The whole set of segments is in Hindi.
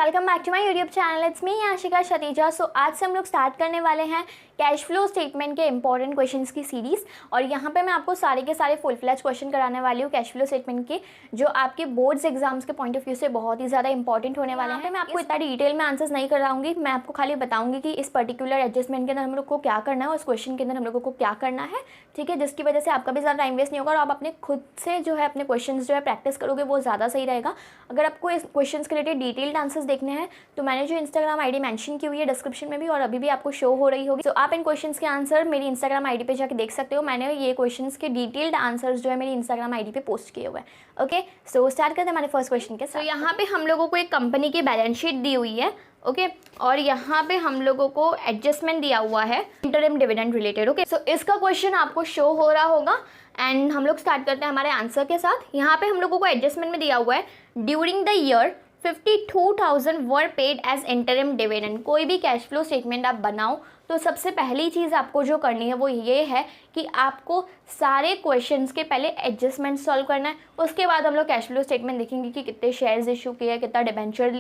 Welcome back to my YouTube channel. It's me Ashika Shatija. So आज से हम लोग स्टार्ट करने वाले हैं कैश फ्लो स्टेटमेंट के इंपॉर्टेंट क्वेश्चंस की सीरीज़। और यहाँ पे मैं आपको सारे के सारे फुल फ्लैश क्वेश्चन कराने वाली हूँ कैश फ्लो स्टेटमेंट के, जो आपके बोर्ड्स एग्जाम्स के पॉइंट ऑफ व्यू से बहुत ही ज़्यादा इंपॉर्टेंट होने वाले हैं। मैं आपको इतना डिटेल में आंसर्स नहीं कराऊंगी, मैं आपको खाली बताऊंगी कि इस पर्टिकुलर एडजस्टमेंट के अंदर हम लोग को क्या करना है और इस क्वेश्चन के अंदर हम लोगों को क्या करना है, ठीक है, जिसकी वजह से आपका भी ज़्यादा टाइम वेस्ट नहीं होगा और आप अपने खुद से जो है अपने क्वेश्चन जो है प्रैक्टिस करोगे वो ज़्यादा सही रहेगा। अगर आपको इस क्वेश्चन के रिलेटेड डिटेल्ड आंसर्स देखने हैं तो मैंने जो इंस्टाग्राम आईडी मेंशन की हुई है डिस्क्रिप्शन में भी और अभी भी आपको शो हो रही होगी, तो आप इन क्वेश्चंस के आंसर मेरी इंस्टाग्राम आईडी पे जाके देख सकते हो। मैंने ये क्वेश्चंस के डिटेल्ड आंसर्स जो है मेरी इंस्टाग्राम आईडी पे पोस्ट किए हुए हैं। ओके, सो स्टार्ट करते हैं हमारे फर्स्ट क्वेश्चन के साथ। तो यहाँ पे हम लोगों को एक कंपनी की बैलेंस शीट दी हुई है, ओके, और यहाँ पे हम लोगों को एडजस्टमेंट दिया हुआ है इंटरिम डिविडेंड रिलेटेड। ओके, सो इसका क्वेश्चन आपको शो हो रहा होगा एंड हम लोग स्टार्ट करते हैं हमारे आंसर के साथ। यहाँ पे हम लोगों को एडजस्टमेंट में दिया हुआ है during the year 52,000 were paid as interim dividend. कोई भी कैश फ्लो स्टेटमेंट आप बनाओ तो सबसे पहली चीज़ आपको जो करनी है वो ये है कि आपको सारे क्वेश्चंस के पहले एडजस्टमेंट सॉल्व करना है। उसके बाद हम लोग कैश फ्लो स्टेटमेंट देखेंगे कि कितने शेयर्स इशू किए हैं, कितना डिबेंचर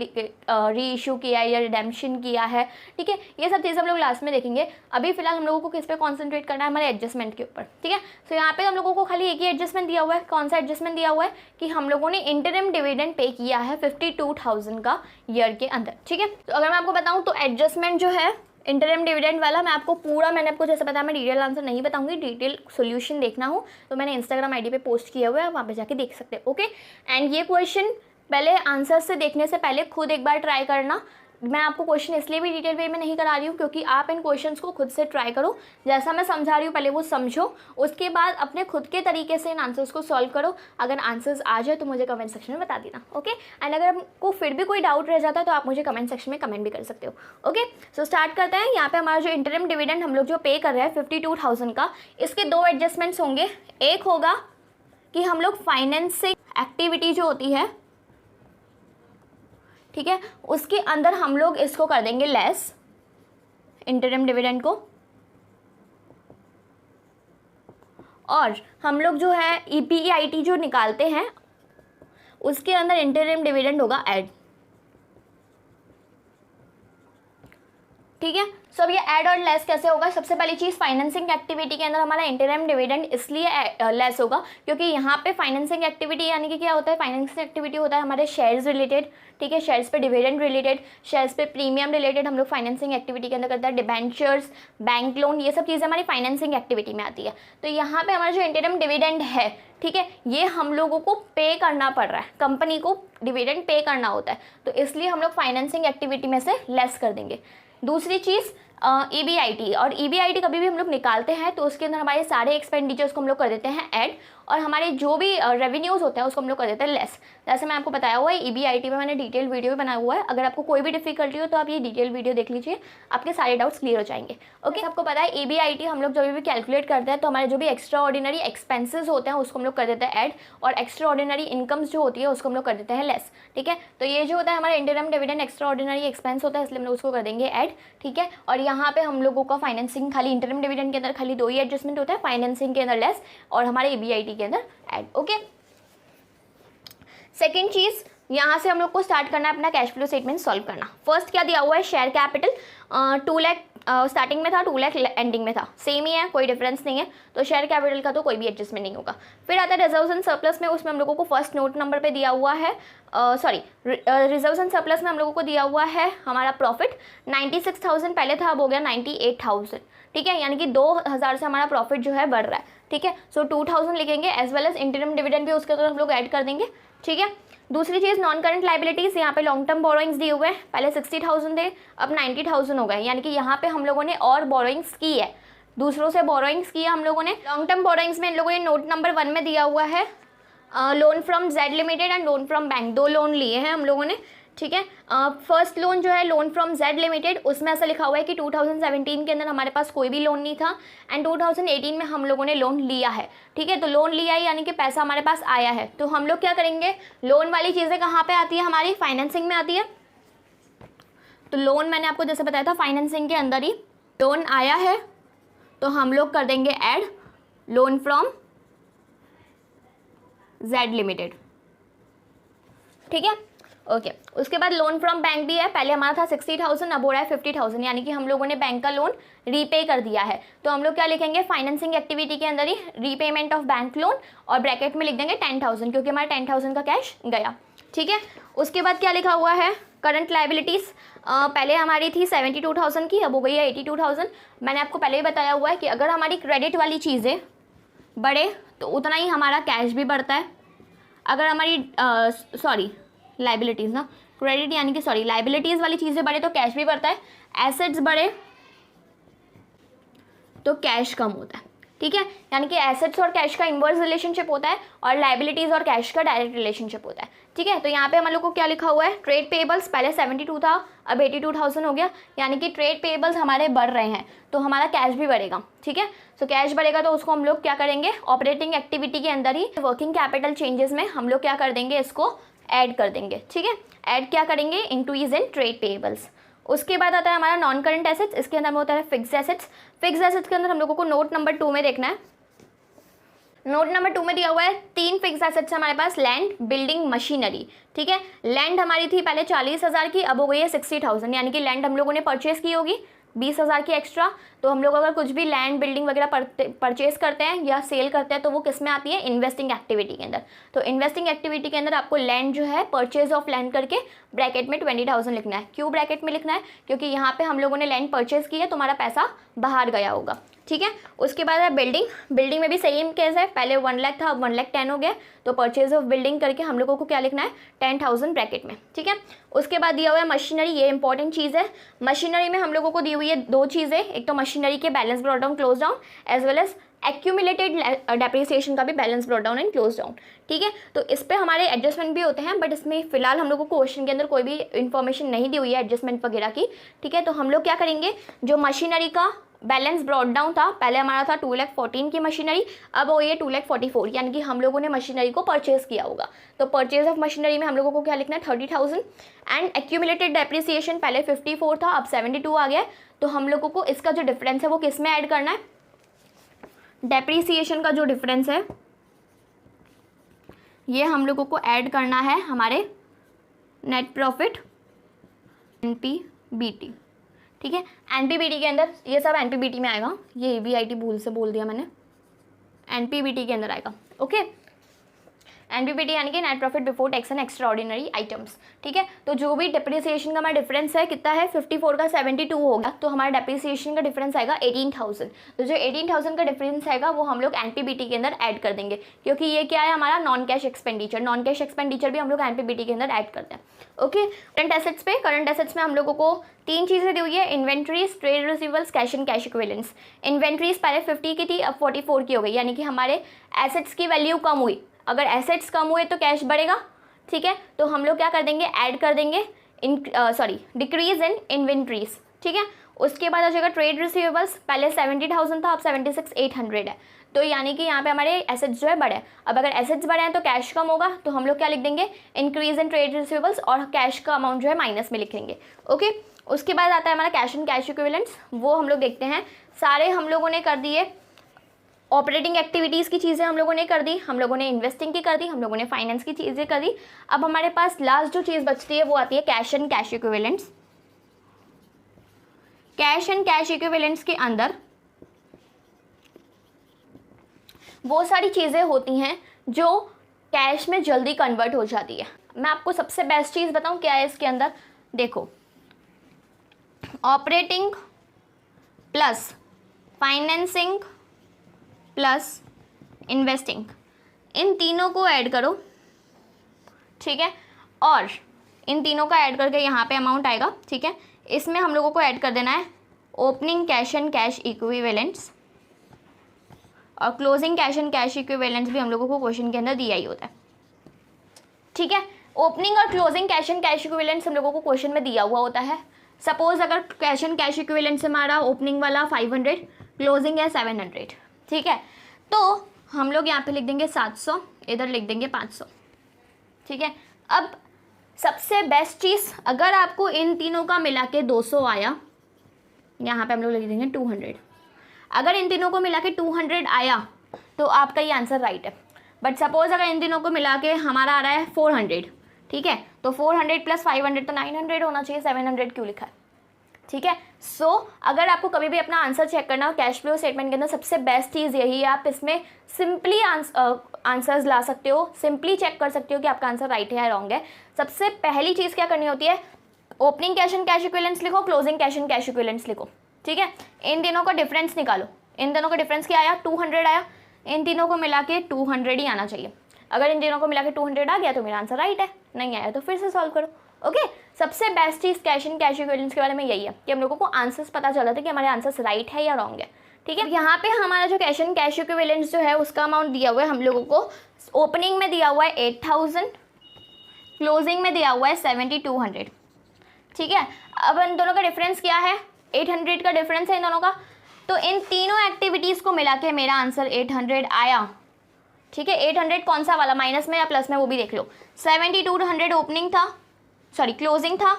री इशू किया है या रिडेम्पशन किया है, ठीक है, ये सब चीज़ें हम लोग लास्ट में देखेंगे। अभी फिलहाल हम लोगों को किस पे कॉन्सेंट्रेट करना है, हमारे एडजस्टमेंट के ऊपर, ठीक है। सो यहाँ पे हम लोगों को खाली एक ही एडजस्टमेंट दिया हुआ है। कौन सा एडजस्टमेंट दिया हुआ है कि हम लोगों ने इंटरिम डिविडेंड पे किया है 52,000 का ईयर के अंदर, ठीक है। तो अगर मैं आपको बताऊँ तो एडजस्टमेंट जो है इंटरिम डिविडेंड वाला मैंने आपको जैसे बताया, मैं डिटेल आंसर नहीं बताऊंगी, डिटेल सॉल्यूशन देखना हो तो मैंने इंस्टाग्राम आईडी पे पोस्ट किया हुआ है, वहाँ पे जाके देख सकते हैं। ओके, एंड ये क्वेश्चन पहले आंसर से देखने से पहले खुद एक बार ट्राई करना। मैं आपको क्वेश्चन इसलिए भी डिटेल वे में नहीं करा रही हूँ क्योंकि आप इन क्वेश्चंस को खुद से ट्राई करो, जैसा मैं समझा रही हूँ पहले वो समझो, उसके बाद अपने खुद के तरीके से इन आंसर्स को सॉल्व करो। अगर आंसर्स आ जाए तो मुझे कमेंट सेक्शन में बता देना, ओके। एंड अगर आपको फिर भी कोई डाउट रह जाता है तो आप मुझे कमेंट सेक्शन में कमेंट भी कर सकते हो, ओके। सो स्टार्ट करते हैं। यहाँ पे हमारा जो इंटरिम डिविडेंड हम लोग जो पे कर रहे हैं 52,000 का, इसके दो एडजस्टमेंट्स होंगे। एक होगा कि हम लोग फाइनेंसिंग एक्टिविटी जो होती है, ठीक है, उसके अंदर हम लोग इसको कर देंगे लेस, इंटरिम डिविडेंड को, और हम लोग जो है ईपीआईटी जो निकालते हैं उसके अंदर इंटरिम डिविडेंड होगा ऐड, ठीक है। सो अब ये ऐड और लेस कैसे होगा? सबसे पहली चीज़, फाइनेंसिंग एक्टिविटी के अंदर हमारा इंटरिम डिविडेंड इसलिए लेस होगा क्योंकि यहाँ पे फाइनेंसिंग एक्टिविटी यानी कि क्या होता है, फाइनेंसिंग एक्टिविटी होता है हमारे शेयर्स रिलेटेड, ठीक है, शेयर्स पे डिविडेंड रिलेटेड, शेयर्स पे प्रीमियम रिलेटेड हम लोग फाइनेंसिंग एक्टिविटी के अंदर करते हैं। डिबेंचर्स, बैंक लोन, ये सब चीज़ें हमारी फाइनेंसिंग एक्टिविटी में आती है। तो यहाँ पे हमारा जो इंटरिम डिविडेंड है, ठीक है, ये हम लोगों को पे करना पड़ रहा है, कंपनी को डिविडेंड पे करना होता है, तो इसलिए हम लोग फाइनेंसिंग एक्टिविटी में से लेस कर देंगे। दूसरी चीज़ ईबीआईटी, और ईबीआईटी कभी भी हम लोग निकालते हैं तो उसके अंदर हमारे सारे एक्सपेंडिचर्स को हम लोग कर देते हैं ऐड, और हमारे जो भी रेवेन्यूज़ होते हैं उसको हम लोग कर देते हैं लेस। जैसे मैं आपको बताया हुआ है ईबीआईटी में मैंने डिटेल वीडियो भी बनाया हुआ है, अगर आपको कोई भी डिफिकल्टी हो तो आप ये डिटेल वीडियो देख लीजिए, आपके सारे डाउट्स क्लियर हो जाएंगे। ओके, आपको पता है ईबीआईटी हम लोग जब भी कैलकुलेट करते हैं तो हमारे जो भी एक्स्ट्रा ऑर्डिनरी एक्सपेंसेस होते हैं उसको हम लोग कर देते हैं ऐड, और एक्स्ट्रा ऑर्डिनरी इनकम्स जो होती है उसको हम लोग कर देते हैं लेस, ठीक है। तो ये जो होता है हमारा interim dividend extra ordinary expense होता है, इसलिए हम लोग उसको कर देंगे ऐड, ठीक है। और यहाँ पे हम लोगों का फाइनेंसिंग, खाली इंटरिम डिविडेंड के अंदर खाली दो ही एडजस्टमेंट होता है, फाइनेंसिंग के अंदर लेस और हमारे ईबीआईटी के अंदर ऐड, ओके। सेकेंड चीज, यहाँ से हम लोग को स्टार्ट करना है अपना कैश फ्लो स्टेटमेंट सॉल्व करना। फर्स्ट क्या दिया हुआ है, शेयर कैपिटल 2 लाख स्टार्टिंग में था, 2 लाख एंडिंग में था, सेम ही है, कोई डिफरेंस नहीं है, तो शेयर कैपिटल का तो कोई भी एडजस्टमेंट नहीं होगा। फिर आता है रिजर्व्स एंड सरप्लस में, उसमें हम लोगों को फर्स्ट नोट नंबर पे दिया हुआ है, रिजर्व्स एंड सरप्लस में हम लोगों को दिया हुआ है हमारा प्रॉफिट 96,000 पहले था, अब हो गया 98,000, ठीक है, यानी कि 2,000 से हमारा प्रॉफिट जो है बढ़ रहा है, ठीक है। सो 2,000 लिखेंगे, as well as interim dividend भी उसके अंदर हम लोग ऐड कर देंगे, ठीक है। दूसरी चीज़, नॉन करंट लाइबिलिटीज़, यहाँ पे लॉन्ग टर्म बोरोइंग्स दिए हुए हैं, पहले 60,000 थे, अब 90,000 हो गए, यानी कि यहाँ पे हम लोगों ने और बोरोइंग्स की है, दूसरों से बोरोइंग्स किया हम लोगों ने। लॉन्ग टर्म बोरोइंग्स में इन लोगों ने नोट नंबर 1 में दिया हुआ है loan from Z limited and loan from bank, दो लोन लिए हैं हम लोगों ने, ठीक है। फर्स्ट लोन जो है लोन फ्रॉम जेड लिमिटेड, उसमें ऐसा लिखा हुआ है कि 2017 के अंदर हमारे पास कोई भी लोन नहीं था एंड 2018 में हम लोगों ने लोन लिया है, ठीक है। तो लोन लिया है यानी कि पैसा हमारे पास आया है, तो हम लोग क्या करेंगे, लोन वाली चीज़ें कहाँ पे आती है, हमारी फाइनेंसिंग में आती है। तो लोन मैंने आपको जैसे बताया था फाइनेंसिंग के अंदर ही लोन आया है, तो हम लोग कर देंगे add loan from Z limited, ठीक है। ओके उसके बाद लोन फ्रॉम बैंक भी है, पहले हमारा था 60,000 अब हो रहा है 50,000, यानी कि हम लोगों ने बैंक का लोन रीपे कर दिया है। तो हम लोग क्या लिखेंगे, फाइनेंसिंग एक्टिविटी के अंदर ही रीपेमेंट ऑफ बैंक लोन और ब्रैकेट में लिख देंगे 10,000 क्योंकि हमारा 10,000 का कैश गया। ठीक है, उसके बाद क्या लिखा हुआ है, करंट लाइबिलिटीज़ पहले हमारी थी 72,000 की, अब हो गई है 82,000। मैंने आपको पहले ही बताया हुआ है कि अगर हमारी क्रेडिट वाली चीज़ें बढ़े तो उतना ही हमारा कैश भी बढ़ता है। अगर हमारी लाइबिलिटीज़ ना, क्रेडिट यानी कि लाइबिलिटीज़ वाली चीज़ें बढ़े तो कैश भी बढ़ता है, एसेट्स बढ़े तो कैश कम होता है। ठीक है, यानी कि एसेट्स और कैश का इन्वर्स रिलेशनशिप होता है और लाइबिलिटीज़ और कैश का डायरेक्ट रिलेशनशिप होता है। ठीक है, तो यहाँ पे हम लोग को क्या लिखा हुआ है, ट्रेड पेबल्स पहले 72 था अब 82,000 हो गया, यानी कि ट्रेड पेबल्स हमारे बढ़ रहे हैं तो हमारा कैश भी बढ़ेगा। ठीक है, तो कैश बढ़ेगा तो उसको हम लोग क्या करेंगे, ऑपरेटिंग एक्टिविटी के अंदर ही वर्किंग कैपिटल चेंजेस में हम लोग क्या कर देंगे, इसको ऐड कर देंगे। ठीक है, ऐड क्या करेंगे, इंक्रीज इन ट्रेड पेबल्स। उसके बाद आता है हमारा नॉन करंट एसेट्स, इसके अंदर में होता है फिक्स एसेट्स। फिक्स एसेट्स के अंदर हम लोगों को नोट नंबर 2 में देखना है। नोट नंबर 2 में दिया हुआ है 3 फिक्स एसेट्स हमारे पास, लैंड, बिल्डिंग, मशीनरी। ठीक है, लैंड हमारी थी पहले 40,000 की, अब हो गई है 60,000, यानी कि लैंड हम लोगों ने परचेज की होगी 20,000 की एक्स्ट्रा। तो हम लोग अगर कुछ भी लैंड बिल्डिंग वगैरह परचेज करते हैं या सेल करते हैं तो वो किस में आती है, इन्वेस्टिंग एक्टिविटी के अंदर। तो इन्वेस्टिंग एक्टिविटी के अंदर आपको लैंड जो है परचेज ऑफ लैंड करके ब्रैकेट में 20,000 लिखना है। क्यों ब्रैकेट में लिखना है, क्योंकि यहाँ पे हम लोगों ने लैंड परचेज की है तो हमारा पैसा बाहर गया होगा। ठीक है, उसके बाद है बिल्डिंग। बिल्डिंग में भी सेम केस है, पहले 1 लाख था अब 1,10,000 हो गया, तो परचेज ऑफ बिल्डिंग करके हम लोगों को क्या लिखना है, 10,000 ब्रैकेट में। ठीक है, उसके बाद दिया हुआ है मशीनरी, ये इंपॉर्टेंट चीज़ है। मशीनरी में हम लोगों को दी हुई है 2 चीज़ें, एक तो मशीनरी के balance brought down close down as well as accumulated depreciation का भी balance brought down and close down. ठीक है, तो इस पे हमारे एडजस्टमेंट भी होते हैं, बट इसमें फिलहाल हम लोगों को क्वेश्चन के अंदर कोई भी इन्फॉर्मेशन नहीं दी हुई है एडजस्टमेंट वगैरह की। ठीक है, तो हम लोग क्या करेंगे, जो मशीनरी का बैलेंस ब्रॉट डाउन था, पहले हमारा था 2,14,000 की मशीनरी, अब वो ये 2,44,000, यानी कि हम लोगों ने मशीनरी को परचेज किया होगा। तो परचेज ऑफ मशीनरी में हम लोगों को क्या लिखना है, 30,000। एंड एक्यूमुलेटेड डेप्रिसिएशन पहले 54 था अब 72 आ गया, तो हम लोगों को इसका जो डिफरेंस है वो किस में ऐड करना है, डेप्रिसिएशन का जो डिफरेंस है ये हम लोगों को ऐड करना है हमारे नेट प्रॉफिट NPBT। ठीक है, NPBT के अंदर ये सब NPBT में आएगा, ये VIT भूल से बोल दिया मैंने, NPBT के अंदर आएगा। ओके, NPBT यानी कि net profit before tax and extra ordinary items. ठीक है, तो जो भी डिप्रिसिएशन का हमारा डिफरेंस है कितना है, 54 का 72 होगा, तो हमारा डिप्रिसिएशन का डिफरेंस आएगा 18,000। तो जो 18,000 का डिफरेंस आएगा वो हम लोग NPBT के अंदर ऐड कर देंगे, क्योंकि ये क्या है हमारा non cash expenditure. Non cash expenditure भी हम लोग NPBT के अंदर ऐड करते हैं। ओके, करंट एसेट्स पे, करंट एसेट्स में हम लोगों को 3 चीज़ें दी हुई है, inventories, trade receivables, cash and cash equivalents. Inventories पहले 50 की थी अब 44 की हो गई, यानी कि हमारे एसेट्स की वैल्यू कम हुई। अगर एसेट्स कम हुए तो कैश बढ़ेगा। ठीक है, तो हम लोग क्या कर देंगे, ऐड कर देंगे डिक्रीज इन इन्वेंट्रीज। ठीक है, उसके बाद आ जाएगा ट्रेड रिसीवेबल्स, पहले 70,000 था अब 76,800 है, तो यानी कि यहाँ पे हमारे एसेट्स जो है बढ़े। अब अगर एसेट्स बढ़े हैं तो कैश कम होगा, तो हम लोग क्या लिख देंगे, इंक्रीज इन ट्रेड रिसीवेबल्स, और कैश का अमाउंट जो है माइनस में लिख लेंगे। ओके, उसके बाद आता है हमारा कैश एंड कैश इक्विवेलेंट्स, वो हम लोग देखते हैं। सारे हम लोगों ने कर दिए, ऑपरेटिंग एक्टिविटीज़ की चीज़ें हम लोगों ने कर दी, हम लोगों ने इन्वेस्टिंग की कर दी, हम लोगों ने फाइनेंस की चीज़ें कर दी। अब हमारे पास लास्ट जो चीज़ बचती है वो आती है cash and cash equivalents. Cash and cash equivalents के अंदर वो सारी चीज़ें होती हैं जो कैश में जल्दी कन्वर्ट हो जाती है। मैं आपको सबसे बेस्ट चीज़ बताऊं क्या है इसके अंदर, देखो, operating plus financing plus investing, इन तीनों को ऐड करो। ठीक है, और इन तीनों का ऐड करके यहाँ पे अमाउंट आएगा। ठीक है, इसमें हम लोगों को ऐड कर देना है opening cash and cash equivalents, और closing cash and cash equivalents भी हम लोगों को क्वेश्चन के अंदर दिया ही होता है। ठीक है, ओपनिंग और closing cash and cash equivalents हम लोगों को क्वेश्चन में दिया हुआ होता है। सपोज अगर कैश एंड कैश इक्विवेलेंट्स हमारा ओपनिंग वाला 500, क्लोजिंग है 700। ठीक है, तो हम लोग यहाँ पे लिख देंगे 700, इधर लिख देंगे 500। ठीक है, अब सबसे बेस्ट चीज़, अगर आपको इन तीनों का मिला के 200 आया, यहाँ पे हम लोग लिख देंगे 200। अगर इन तीनों को मिला के 200 आया तो आपका ये आंसर राइट है। बट सपोज अगर इन तीनों को मिला के हमारा आ रहा है 400, ठीक है। तो 400 + 500 तो 900 होना चाहिए, 700 क्यों लिखा है? ठीक है। सो अगर आपको कभी भी अपना आंसर चेक करना हो कैश फ्लो स्टेटमेंट के अंदर, सबसे बेस्ट चीज़ यही है, आप इसमें सिंपली आंसर्स ला सकते हो, सिंपली चेक कर सकते हो कि आपका आंसर राइट है या रॉन्ग है। सबसे पहली चीज़ क्या करनी होती है, opening cash and cash equivalents लिखो, closing cash and cash equivalents लिखो। ठीक है। इन तीनों का डिफरेंस निकालो, इन दोनों का डिफरेंस क्या आया? 200 आया। इन तीनों को मिला के 200 ही आना चाहिए। अगर इन तीनों को मिला के 200 आ गया तो मेरा आंसर राइट है, नहीं आया तो फिर से सॉल्व करो। ओके। सबसे best cheese cash and cash equivalents के बारे में यही है कि हम लोगों को आंसर्स पता चल जाता है कि हमारे आंसर्स राइट है या रॉन्ग है। ठीक है। यहाँ पे हमारा जो कैश एंड कैश इक्विवेलेंट्स जो है उसका अमाउंट दिया हुआ है हम लोगों को, ओपनिंग में दिया हुआ है 8000, क्लोजिंग में दिया हुआ है 7200। ठीक है। अब इन दोनों का डिफरेंस क्या है? 800 का डिफरेंस है इन दोनों का। तो इन तीनों एक्टिविटीज़ को मिला के मेरा आंसर 800 आया। ठीक है। 800 कौन सा वाला, माइनस में या प्लस में, वो भी देख लो। 7200 ओपनिंग था, सॉरी क्लोजिंग था।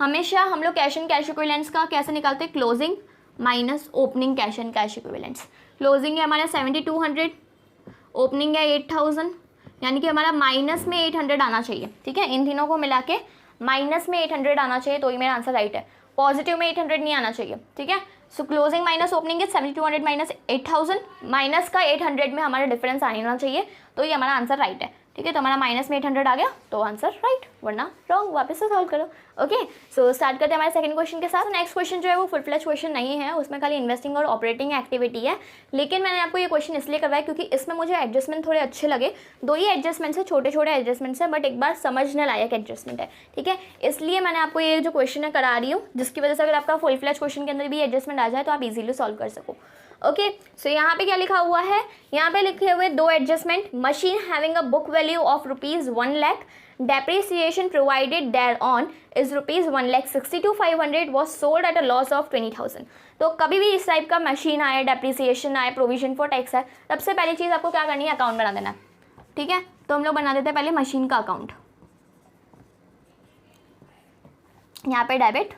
हमेशा हम लोग कैश एंड कैश इक्विवेलेंट्स का कैसे निकालते हैं? Closing minus opening cash and cash equivalents. Closing है हमारा 7200, ओपनिंग है 8000, यानी कि हमारा माइनस में 800 आना चाहिए। ठीक है। इन तीनों को मिला के माइनस में 800 आना चाहिए तो ही मेरा आंसर राइट है, पॉजिटिव में 800 नहीं आना चाहिए। ठीक है। सो क्लोजिंग माइनस ओपनिंग है 7200 माइनस 8000, माइनस का 800 में हमारा डिफरेंस आना चाहिए तो ये हमारा आंसर राइट है। ठीक है। तो हमारा माइनस में 800 आ गया तो आंसर राइट, वरना रॉन्ग। वापस से सॉल्व करो। ओके। सो स्टार्ट करते हैं हमारे सेकंड क्वेश्चन के साथ। नेक्स्ट क्वेश्चन जो है वो फुल फ्लेज क्वेश्चन नहीं है, उसमें खाली इन्वेस्टिंग और ऑपरेटिंग एक्टिविटी है, लेकिन मैंने आपको ये क्वेश्चन इसलिए करवाया क्योंकि इसमें मुझे एडजस्टमेंट थोड़े अच्छे लगे। दो ही एडजस्टमेंट्स है, छोटे छोटे एडजस्टमेंट्स है, बट एक बार समझने लायक एडजस्टमेंट है। ठीक है। इसलिए मैंने आपको ये जो क्वेश्चन है करा रही हूँ, जिसकी वजह से अगर आपका फुल फ्लेज क्वेश्चन के अंदर भी एडजस्टमेंट आ जाए तो आप इजीली सॉल्व कर सको। ओके। सो यहाँ पे क्या लिखा हुआ है? यहाँ पे लिखे हुए दो adjustment. Machine having a book value of ₹1 lakh, depreciation provided thereon is ₹1,62,500 was sold at a loss of 20,000। तो कभी भी इस टाइप का मशीन आए, डेप्रिसिएशन आए, प्रोविजन फॉर टैक्स है, सबसे पहली चीज़ आपको क्या करनी है? अकाउंट बना देना है। ठीक है। तो हम लोग बना देते हैं पहले मशीन का अकाउंट। यहाँ पे डेबिट,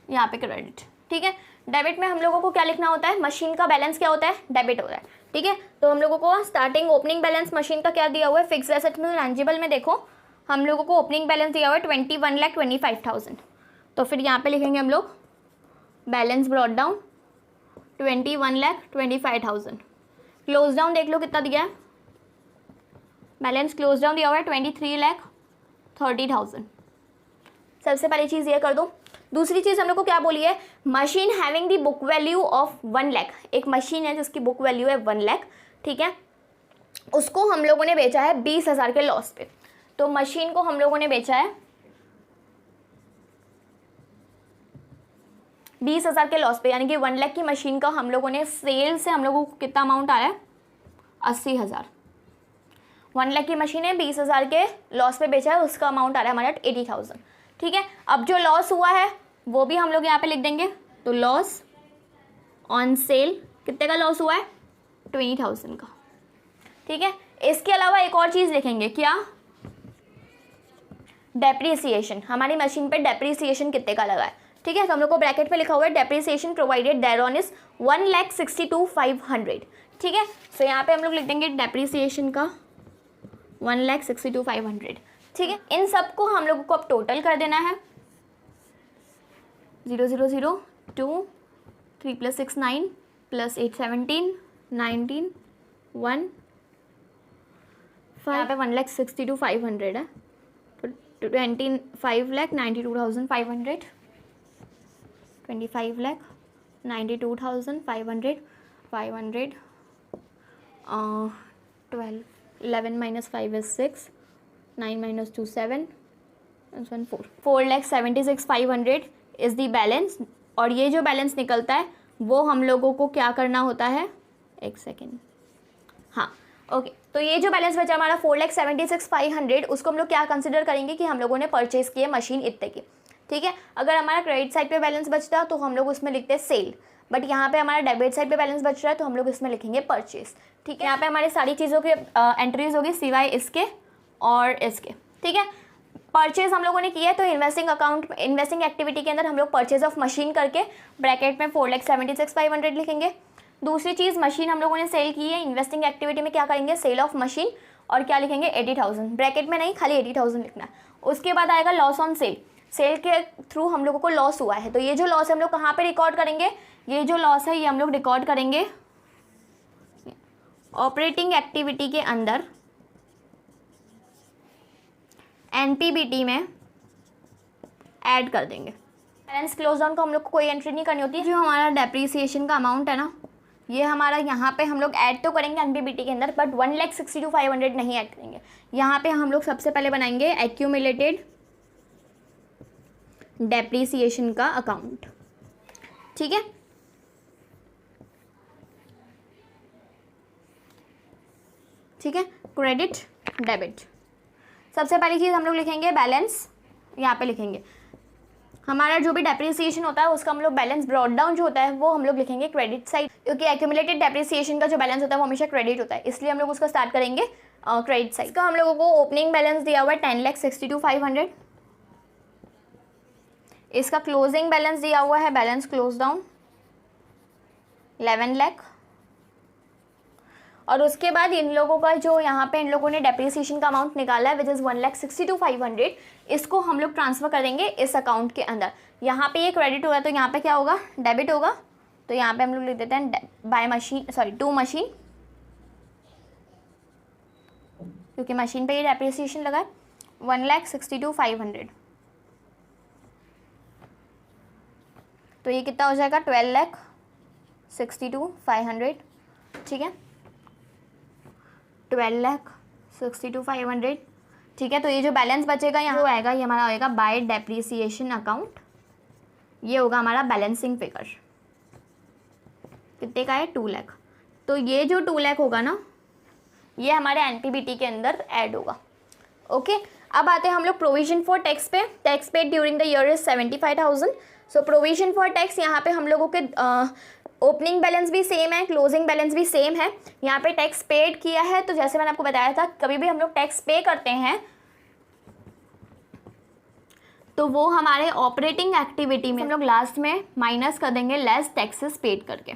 यहाँ पे क्रेडिट। ठीक है। डेबिट में हम लोगों को क्या लिखना होता है? मशीन का बैलेंस क्या होता है? डेबिट होता है। ठीक है। तो हम लोगों को स्टार्टिंग ओपनिंग बैलेंस मशीन का क्या दिया हुआ है? फिक्स्ड एसेट में टैंजिबल में देखो हम लोगों को ओपनिंग बैलेंस दिया हुआ है 21,25,000। तो फिर यहाँ पे लिखेंगे हम लोग balance brought down 21,25,000। Close down देख लो कितना दिया है, बैलेंस क्लोज डाउन दिया हुआ है 23,30,000। सबसे पहली चीज़ ये कर दो। दूसरी चीज़ हम लोग को क्या बोली है? Machine having the book value of 1 lakh. एक मशीन है जिसकी बुक वैल्यू है 1 लाख। ठीक है। उसको हम लोगों ने बेचा है 20,000 के लॉस पे। तो मशीन को हम लोगों ने बेचा है 20,000 के लॉस पे, यानी कि 1 लाख की मशीन का हम लोगों ने सेल से हम लोगों को कितना अमाउंट आया है? 80,000। 1 लाख की मशीन है, 20,000 के लॉस पे बेचा है, उसका अमाउंट आ रहा है हमारा 80,000। ठीक है। अब जो लॉस हुआ है वो भी हम लोग यहाँ पे लिख देंगे। तो लॉस ऑन सेल कितने का लॉस हुआ है? 20,000 का। ठीक है। इसके अलावा एक और चीज़ लिखेंगे, क्या? डेप्रिसिएशन। हमारी मशीन पे डेप्रिसिएशन कितने का लगा है? ठीक है। तो हम लोग को ब्रैकेट पे लिखा हुआ है depreciation provided thereon is 1,62,500। ठीक है। सो यहाँ पे हम लोग लिख देंगे डेप्रिसिएशन का 1,62,500। ठीक है। इन सब को हम लोगों को अब टोटल कर देना है। 0 0 0 2 3 + 6 9 + 8 17 19 1 5। यहाँ पे 1,62,500 है, तो 25,92,500, 25,92,500, 500 12 11 - 5 is 6, 9 - 2 7, 1 4, 4,76,500 इज़ दी बैलेंस। और ये जो बैलेंस निकलता है वो हम लोगों को क्या करना होता है? एक सेकेंड, हाँ ओके। तो ये जो बैलेंस बचा हमारा 4,76,500, उसको हम लोग क्या कंसिडर करेंगे कि हम लोगों ने परचेज की है मशीन इतने की। ठीक है। अगर हमारा क्रेडिट साइड पे बैलेंस बचता है तो हम लोग उसमें लिखते हैं सेल, बट यहाँ पे हमारा डेबिट साइड पे बैलेंस बच रहा है तो हम लोग इसमें लिखेंगे परचेज। ठीक है। यहाँ पे हमारी सारी चीज़ों की एंट्रीज होगी सिवाय इसके और इसके। ठीक है। परचेज हम लोगों ने किया है तो इन्वेस्टिंग अकाउंट, इन्वेस्टिंग एक्टिविटी के अंदर हम लोग परचेज ऑफ मशीन करके ब्रैकेट में 4,76,500 लिखेंगे। दूसरी चीज़, मशीन हम लोगों ने सेल की है, इन्वेस्टिंग एक्टिविटी में क्या करेंगे? सेल ऑफ मशीन, और क्या लिखेंगे 80,000, ब्रैकेट में नहीं, खाली 80,000 लिखना है। उसके बाद आएगा लॉस ऑन सेल, सेल के थ्रू हम लोगों को लॉस हुआ है, तो ये जो लॉस है हम लोग कहाँ पे रिकॉर्ड करेंगे, ये जो लॉस है ये हम लोग रिकॉर्ड करेंगे ऑपरेटिंग एक्टिविटी के अंदर एनपीबीटी में ऐड कर देंगे। बैलेंस क्लोज डाउन को हम लोग को कोई एंट्री नहीं करनी होती है। जो हमारा डेप्रीसिएशन का अमाउंट है ना, ये हमारा यहाँ पे हम लोग ऐड तो करेंगे एनपीबीटी के अंदर, बट 1,62,500 नहीं ऐड करेंगे। यहाँ पे हम लोग सबसे पहले बनाएंगे एक्यूमुलेटेड डेप्रीसिएशन का अकाउंट, ठीक है। ठीक है, क्रेडिट डेबिट। सबसे पहली चीज़ हम लोग लिखेंगे बैलेंस, यहाँ पे लिखेंगे हमारा जो भी डेप्रिसिएशन होता है उसका हम लोग बैलेंस ब्रॉट डाउन जो होता है वो हम लोग लिखेंगे क्रेडिट साइड, क्योंकि एक्यूमुलेटेड डेप्रिसिएशन का जो बैलेंस होता है वो हमेशा क्रेडिट होता है, इसलिए हम लोग उसका स्टार्ट करेंगे क्रेडिट साइड का। हम लोगों को ओपनिंग बैलेंस दिया हुआ है 10,62,500, इसका क्लोजिंग बैलेंस दिया हुआ है, बैलेंस क्लोज डाउन 11 लाख, और उसके बाद इन लोगों का जो यहाँ पे इन लोगों ने डेप्रिसिएशन का अमाउंट निकाला है विच इज़ 1,62,500, इसको हम लोग ट्रांसफ़र कर देंगे इस अकाउंट के अंदर। यहाँ पे ये क्रेडिट होगा तो यहाँ पे क्या होगा, डेबिट होगा, तो यहाँ पे हम लोग लिख देते हैं by machine, sorry to machine, क्योंकि मशीन पे ये डेप्रिसिएशन लगा है 1,62,500, तो ये कितना हो जाएगा 12,62,500, ठीक है, 12,62,500, ठीक है। तो ये जो बैलेंस बचेगा यहाँ आएगा, ये हमारा होएगा बाय डेप्रिसिएशन अकाउंट, ये होगा हमारा बैलेंसिंग फिगर, कितने का है 2 लाख। तो ये जो 2 लाख होगा ना, ये हमारे एनपीबीटी के अंदर ऐड होगा। ओके, अब आते हैं हम लोग प्रोविजन फॉर टैक्स पे। Tax paid during the year is 75,000। So provision for tax, यहाँ पे हम लोगों के ओपनिंग बैलेंस भी सेम है, क्लोजिंग बैलेंस भी सेम है। यहाँ पे टैक्स पेड किया है, तो जैसे मैंने आपको बताया था कभी भी हम लोग टैक्स पे करते हैं तो वो हमारे ऑपरेटिंग एक्टिविटी में हम लोग लास्ट में माइनस कर देंगे लेस टैक्सेस पेड करके,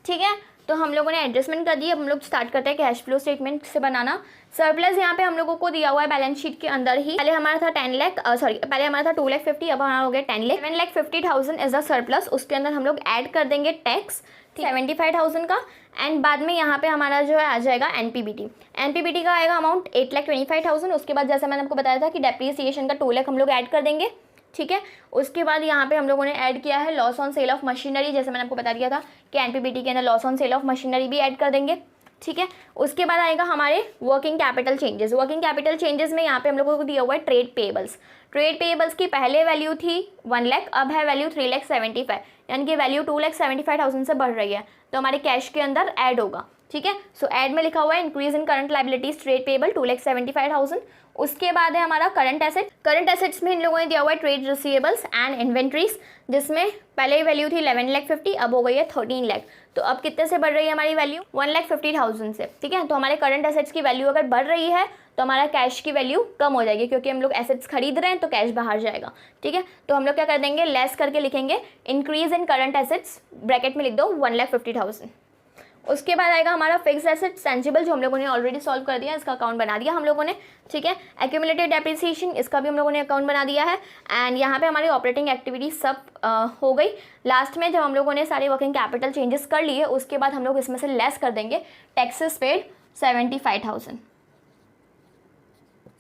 ठीक है। तो हम लोगों ने एडजस्टमेंट कर दी। अब हम लोग स्टार्ट करते हैं कैश फ्लो स्टेटमेंट से बनाना। सरप्लस यहाँ पे हम लोगों को दिया हुआ है बैलेंस शीट के अंदर ही। पहले हमारा था 10 लाख, पहले हमारा था 2,50,000, अब हमारा हो गया 10 लाख। 7,50,000 is the surplus. उसके अंदर हम लोग ऐड कर देंगे टैक्स 75,000 का, एंड बाद में यहाँ पे हमारा जो है आ जाएगा एनपीबीटी। एनपीबीटी का आएगा अमाउंट 8,25,000। उसके बाद जैसे मैंने आपको बताया था कि डेप्रिसिएशन का 2 लाख हम लोग ऐड कर देंगे, ठीक है। उसके बाद यहाँ पे हम लोगों ने ऐड किया है loss on sale of machinery, जैसे मैंने आपको बता दिया था कि एनपीबीटी के अंदर loss on sale of machinery भी ऐड कर देंगे, ठीक है। उसके बाद आएगा हमारे working capital changes. Working capital changes में यहाँ पे हम लोगों को दिया हुआ है ट्रेड पेएबल्स। ट्रेड पेएबल्स की पहले वैल्यू थी 1 लाख, अब है वैल्यू 3,75,000, यानी कि वैल्यू 2,75,000 से बढ़ रही है, तो हमारे कैश के अंदर ऐड होगा, ठीक है। सो ऐड में लिखा हुआ है increase in current liabilities trade payable 2,75,000। उसके बाद है हमारा करंट एसेट। करंट एसेट्स में इन लोगों ने दिया हुआ है ट्रेड रिसीवेबल्स एंड इन्वेंट्रीज, जिसमें पहले वैल्यू थी 11,50,000, अब हो गई है 13 लाख। तो अब कितने से बढ़ रही है हमारी वैल्यू 1,50,000 से, ठीक है। तो हमारे करंट एसेट्स की वैल्यू अगर बढ़ रही है तो हमारा कैश की वैल्यू कम हो जाएगी, क्योंकि हम लोग एसेट्स खरीद रहे हैं तो कैश बाहर जाएगा, ठीक है। तो हम लोग क्या कर देंगे, लेस करके लिखेंगे increase in current assets, bracket में लिख दो 1,50,000। उसके बाद आएगा हमारा फिक्स एसेट टेंजिबल, जो हम लोगों ने ऑलरेडी सॉल्व कर दिया, इसका अकाउंट बना दिया हम लोगों ने, ठीक है। एक्यूमुलेटेड डेप्रिसिएशन, इसका भी हम लोगों ने अकाउंट बना दिया है। एंड यहाँ पे हमारी ऑपरेटिंग एक्टिविटी सब हो गई। लास्ट में जब हम लोगों ने सारे वर्किंग कैपिटल चेंजेस कर लिए, उसके बाद हम लोग इसमें से लेस कर देंगे टैक्सेस पेड 75,000।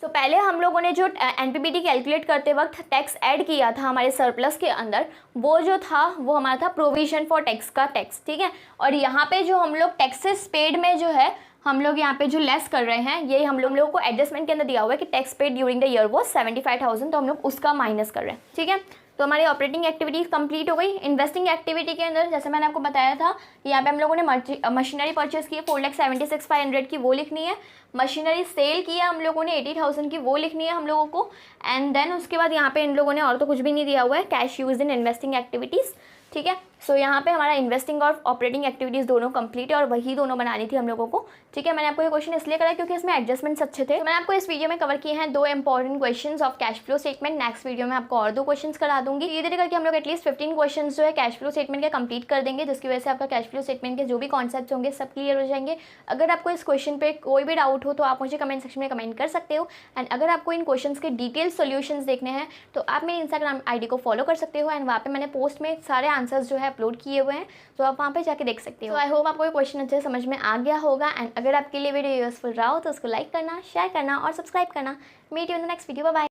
तो पहले हम लोगों ने जो एनपीबीटी कैलकुलेट करते वक्त टैक्स ऐड किया था हमारे सरप्लस के अंदर, वो जो था वो हमारा था प्रोविजन फॉर टैक्स का टैक्स, ठीक है। और यहाँ पे जो हम लोग टैक्सेस पेड में जो है हम लोग यहाँ पे जो लेस कर रहे हैं, ये हम लोगों को एडजस्टमेंट के अंदर दिया हुआ है कि tax paid during the year वो 75,000, तो हम लोग उसका माइनस कर रहे हैं, ठीक है। तो हमारी ऑपरेटिंग एक्टिविटी कंप्लीट हो गई। इन्वेस्टिंग एक्टिविटी के अंदर जैसे मैंने आपको बताया था, यहाँ पे हम लोगों ने मशीनरी परचेस की है 4,76,500 की, वो लिखनी है। मशीनरी सेल किया हम लोगों ने 80,000 की, वो लिखनी है हम लोगों को। एंड देन उसके बाद यहाँ पे इन लोगों ने और तो कुछ भी नहीं दिया हुआ है, cash use in investing activities, ठीक है। सो यहाँ पे हमारा इन्वेस्टिंग और ऑपरेटिंग एक्टिविटीज़ दोनों कंप्लीट है और वही दोनों बनानी थी हम लोगों को। ठीक है, मैंने आपको ये क्वेश्चन इसलिए करा क्योंकि इसमें एडजस्टमेंट्स अच्छे थे। तो मैंने आपको इस वीडियो में कवर किए हैं 2 important questions of cash flow statement. Next video में आपको और 2 क्वेश्चंस करा दूंगी। धीरे धीरे करके हम लोग एटलीस्ट 15 क्वेश्चंस जो है कैश फ्लो स्टेटमेंट के कंप्लीट कर देंगे, जिसकी वजह से आपका कैश फ्लो स्टेटमेंट के जो भी कॉन्सेप्ट होंगे सब क्लियर हो जाएंगे। अगर आपको इस क्वेश्चन पे कोई भी डाउट हो तो आप मुझे कमेंट सेक्शन में कमेंट कर सकते हो। एंड अगर आपको इन क्वेश्चंस के डिटेल सॉल्यूशंस देखने हैं तो आप मेरी इंस्टाग्राम आईडी को फॉलो कर सकते हो। एंड वहाँ पे मैंने पोस्ट में सारे आंसर्स जो है अपलोड किए हुए हैं, तो आप वहाँ पे जाके देख सकते हो। तो आई होप आपको ये क्वेश्चन अच्छे समझ में आ गया होगा। एंड अगर आपके लिए वीडियो यूजफुल रहा हो तो उसको लाइक करना, शेयर करना और सब्सक्राइब करना। Meet you in the next video. Bye bye.